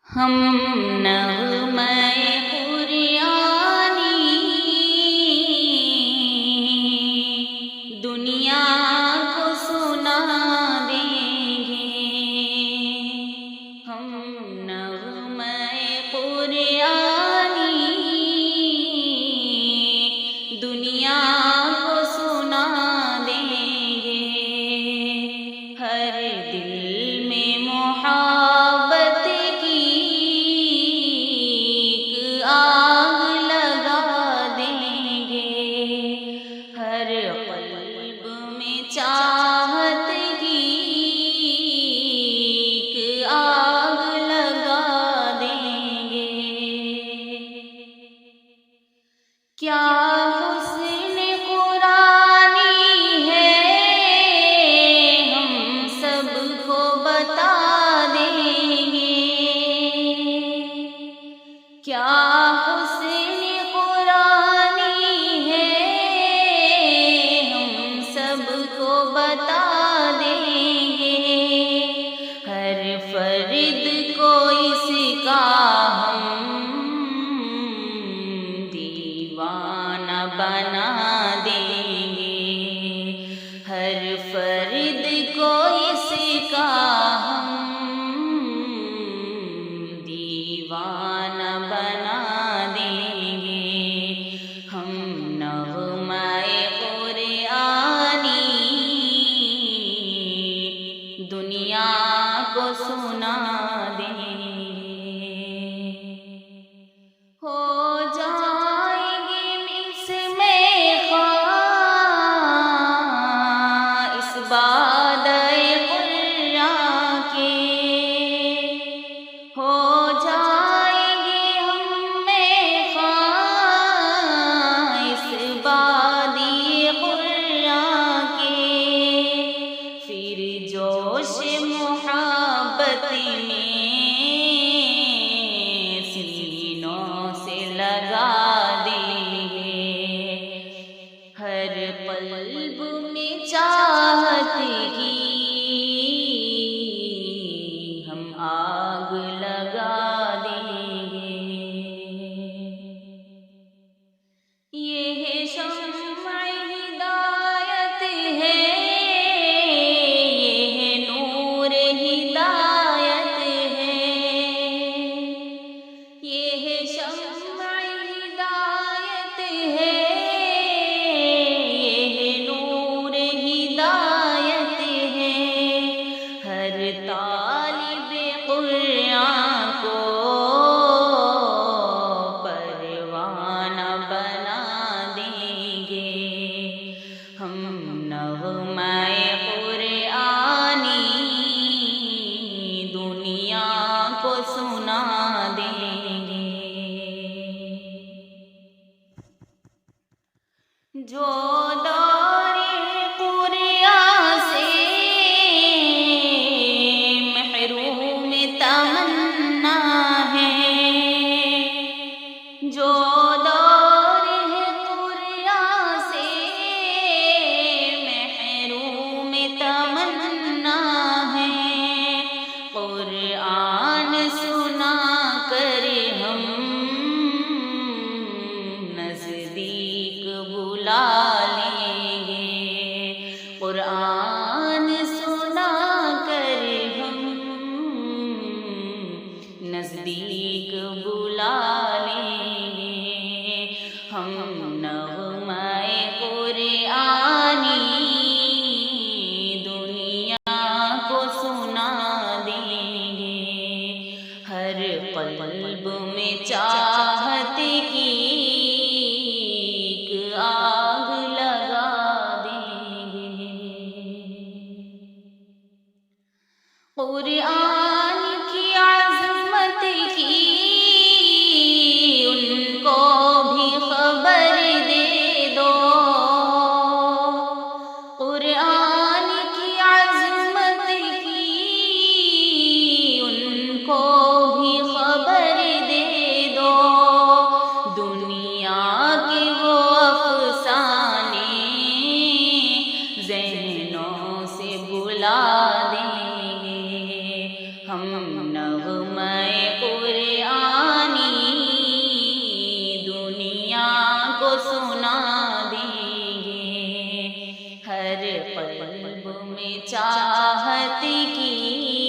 ہم نغمۂ قرآنی دنیا کو سنا دیں گے، ہم نغمۂ قرآنی دنیا کو سنا دیں گے، ہر دل میں محبت کی آگ لگا دیں گے، ہر قلب میں چاہت کی آگ لگا دیں گے۔ کیا حسن قرآنی ہے ہم سب کو بتا دیں گے، کیا حسن قرآنی ہے ہم سب کو بتا دیں گے، ہر فرد کو اس کا ہم دیوانہ بنا دیں گے، ہر فرد کو اس کا ہم دیوانہ بنا دیں گے، ہم نغمۂ قرآنی دنیا کو سنا دیں گے۔ ہو جائیں گے مس میں خواہ اس بادئ قرآن کے، ہو جائیں گے ہم میں خواہ اس بادئ قرآن کے، پھر جوش محبت میں سینوں سے لگا دیں گے، ہر قلب میں چاہت کی ہم آگ لگا دیں گے۔ یہ شمع ہدایت ہے، یہ نور ہدایت ہے، یہ شمع ہدایت ہے، یہ نور ہدایت ہے، ہر طالب قرآن کو پروانہ بنا دیں گے، ہم نغمۂ قرآنی دنیا کو سنا دیں گے۔ جو دور قرآن سے محروم تمنا ہے، جو دور قرآن سے محروم تمنا ہے، قرآن سنا کر ہم نزدیک بلا لیں گے، قرآن سنا کر ہم نزدیک بلا لیں گے، ہم نغمۂ قرآنی دنیا کو سنا دیں گے، ہر قلب میں چاہت کی آگ لگا دیں گے۔ قرآن کی عظمت کی ان کو بھی خبر دے دو، قرآن کی عظمت کی ان کو بھی خبر دے دو، سنا دیں گے، ہر قلب میں چاہت کی